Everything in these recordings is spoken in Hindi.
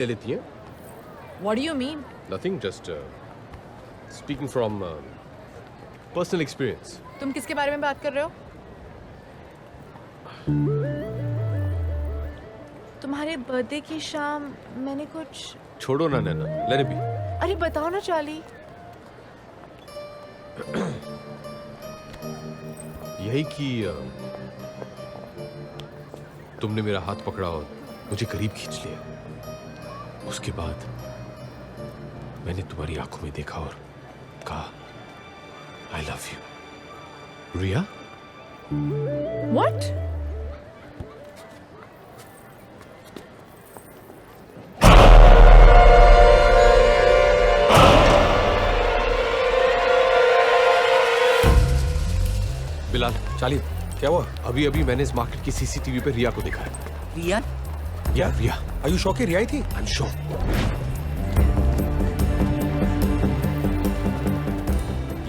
ले लेती हैं? What do you mean? Nothing, just speaking from personal experience. तुम किसके बारे में बात कर रहे हो? तुम्हारे बर्थडे की शाम मैंने कुछ छोड़ो ना नैना, let it be. अरे बताओ ना चार्ली। यही कि तुमने मेरा हाथ पकड़ा और मुझे करीब खींच लिया। उसके बाद मैंने तुम्हारी आंखों में देखा और कहा I love you. Riya? What? Bilal, Charlie, क्या हुआ? अभी अभी मैंने इस मार्केट की सीसीटीवी पे रिया को देखा है। रिया? या रिया। आर यू श्योर कि रिया ही थी? I am sure.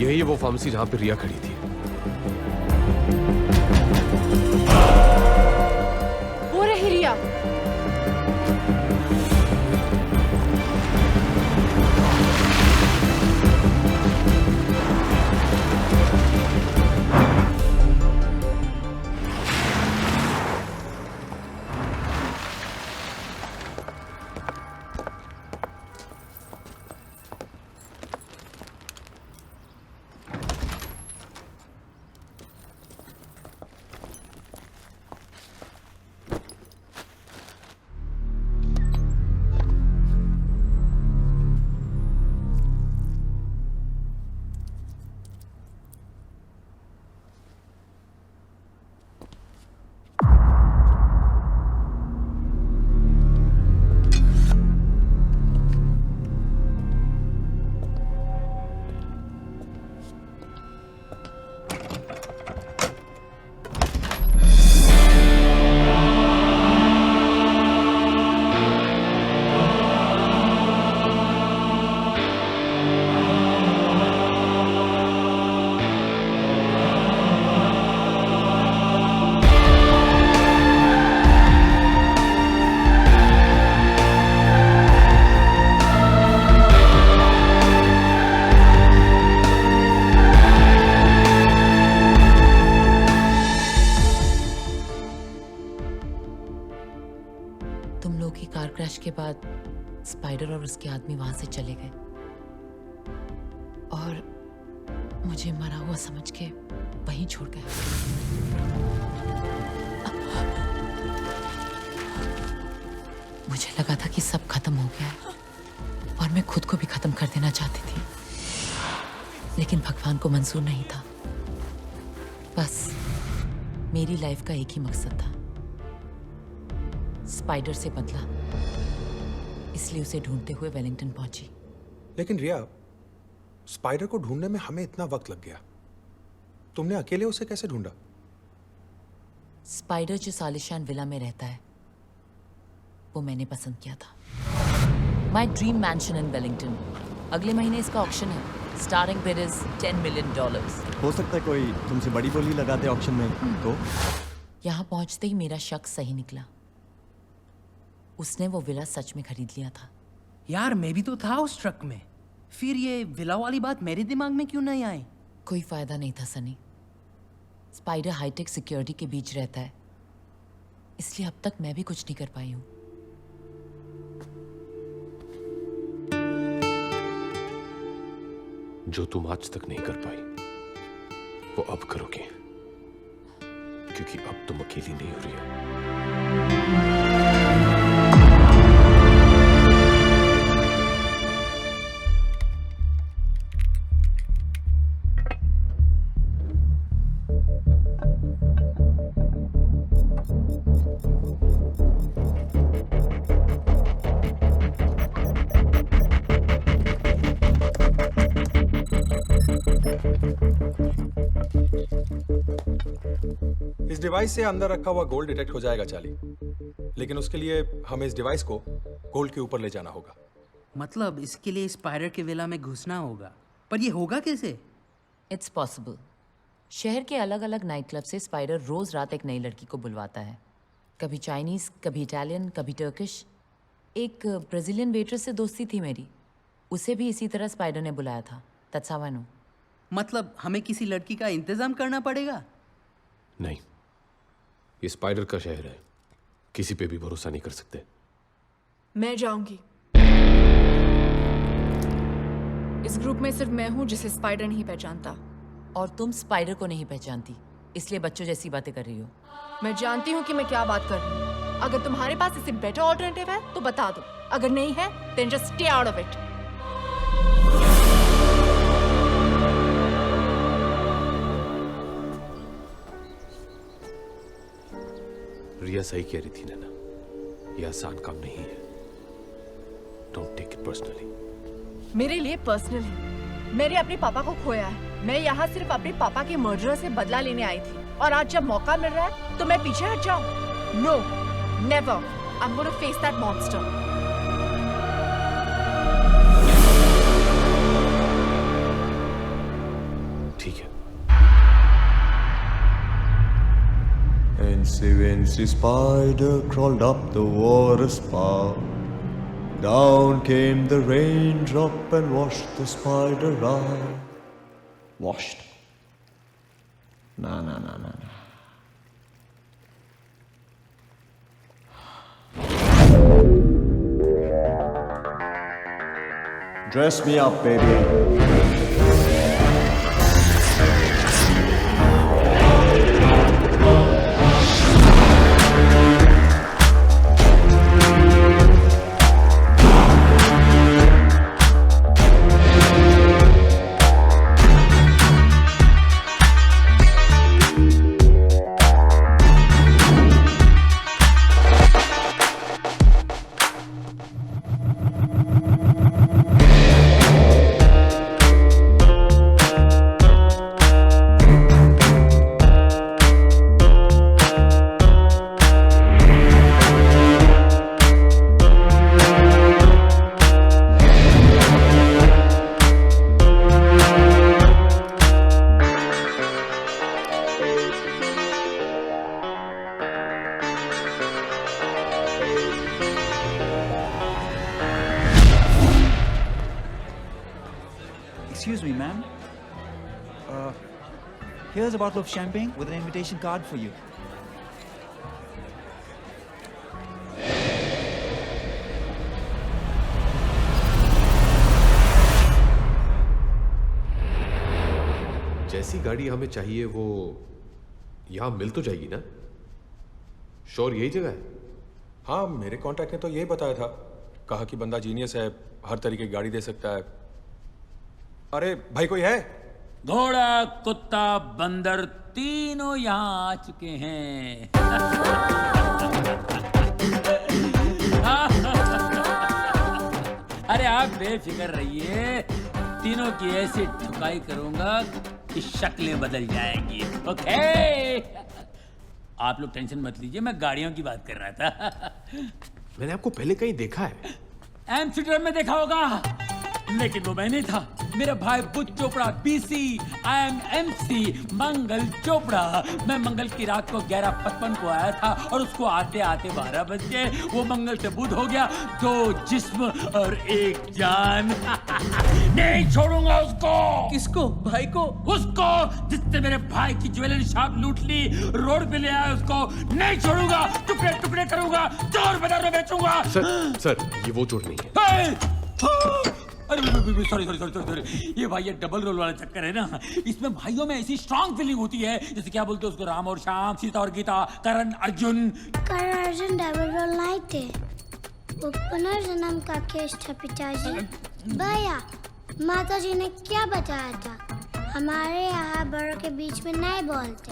यही है वो फार्मेसी जहां पे रिया खड़ी थी। वो रही रिया। तुम लोग की कार क्रैश के बाद स्पाइडर और उसके आदमी वहां से चले गए और मुझे मरा हुआ समझ के वहीं छोड़ गए। मुझे लगा था कि सब खत्म हो गया है और मैं खुद को भी खत्म कर देना चाहती थी, लेकिन भगवान को मंजूर नहीं था। बस मेरी लाइफ का एक ही मकसद था, स्पाइडर से बदला, इसलिए उसे ढूंढते हुए वेलिंगटन पहुंची। लेकिन रिया, स्पाइडर को ढूंढने में हमें इतना वक्त लग गया, तुमने अकेले उसे कैसे ढूंढा? स्पाइडर जो सालिशान विला में रहता है वो मैंने पसंद किया था। My dream mention in Wellington. अगले महीने इसका ऑक्शन है। Starting bid is $10 million। हो सकता है कोई तुमसे बड़ी बोली लगा दे ऑक्शन में तो? यहाँ पहुंचते ही मेरा शक सही निकला। उसने वो विला सच में खरीद लिया था। यार मैं भी तो था उस ट्रक में, फिर ये विला वाली बात मेरे दिमाग में क्यों नहीं आई? कोई फायदा नहीं था सनी। स्पाइडर हाईटेक सिक्योरिटी के बीच रहता है, इसलिए अब तक मैं भी कुछ नहीं कर पाई हूँ। जो तुम आज तक नहीं कर पाई वो अब करोगे, क्योंकि अब तुम अकेली नहीं हो रही हो। इस डिवाइस से अंदर रखा हुआ गोल्ड डिटेक्ट हो जाएगा चाली, लेकिन उसके लिए हमें इस डिवाइस को गोल्ड के ऊपर ले जाना होगा। मतलब इसके लिए स्पाइडर के विला में घुसना होगा, पर ये होगा कैसे? It's possible. शहर के अलग अलग नाइट क्लब से स्पाइडर रोज रात एक नई लड़की को बुलवाता है, कभी चाइनीज, कभी इटालियन, कभी टर्किश। एक ब्राजीलियन वेट्रेस से दोस्ती थी मेरी, उसे भी इसी तरह स्पाइडर ने बुलाया था। That's how I know. मतलब हमें किसी लड़की का इंतजाम करना पड़ेगा? नहीं, ये स्पाइडर का शहर है, किसी पे भी भरोसा नहीं कर सकते। मैं जाऊंगी। इस ग्रुप में सिर्फ मैं हूं जिसे स्पाइडर नहीं पहचानता। और तुम स्पाइडर को नहीं पहचानती, इसलिए बच्चों जैसी बातें कर रही हो। मैं जानती हूँ कि मैं क्या बात कर रही हूँ। अगर तुम्हारे पास इससे बेटर ऑल्टरनेटिव है तो बता दो, अगर नहीं है then just stay out of it. Riya सही कह रही थी नैना, ये आसान काम नहीं है। Don't take it personally. मेरे लिए पर्सनल है। मैंने अपने पापा को खोया है। मैं यहाँ सिर्फ अपने पापा के मर्डर से बदला लेने आई थी, और आज जब मौका मिल रहा है तो मैं पीछे हट जाऊं? No, never. I am gonna face that monster. ठीक है। Fancy Fancy Spider crawled up the water spout. Down came the raindrop and washed the spider out. Washed? No. Dress me up, baby. Excuse me, ma'am. Here's a bottle of champagne with an invitation card for you. जैसी गाड़ी हमें चाहिए वो यहाँ मिल तो जाएगी ना? श्योर यही जगह है? हाँ, मेरे कॉन्टैक्ट ने तो यही बताया था। कहा कि बंदा जीनियस है, हर तरीके की गाड़ी दे सकता है। अरे भाई, कोई है? घोड़ा, कुत्ता, बंदर तीनों यहाँ आ चुके हैं। अरे आप बेफिक्र रहिए, तीनों की ऐसी ठुकाई करूंगा कि शक्लें बदल जाएंगी। ओके? आप लोग टेंशन मत लीजिए, मैं गाड़ियों की बात कर रहा था। मैंने आपको पहले कहीं देखा है। एम्स्टर्डम में देखा होगा, लेकिन वो मैं नहीं था। मेरा भाई बुध Chopra, BC, I am MC, मंगल चोपड़ा। मैं मंगल की रात को 11:55 को आया था और उसको आते आते 12 बज गए। वो मंगल से बुध हो गया, 2 जिस्म और 1 जान। नहीं छोड़ूंगा उसको। किसको? भाई को? उसको जिसने मेरे भाई की ज्वेलरी शॉप लूट ली, रोड पे ले आया उसको नहीं छोड़ूंगा। टुकड़े टुकड़े करूंगा, चोर बाजार में बेचूंगा। सर, ये वो चोर नहीं है। अरे सॉरी, ये भाई ये डबल रोल वाला चक्कर है ना। इसमें भाइयों में ऐसी स्ट्रांग फीलिंग होती है, जैसे क्या बोलते हैं उसको, राम और श्याम, सीता और गीता, करण अर्जुन। करण अर्जुन डबल रोल नहीं थे, वो पुनर्जन्म का केस था पिताजी। भैया, माता जी ने क्या बताया था? हमारे यहाँ बड़ों के बीच में नहीं बोलते।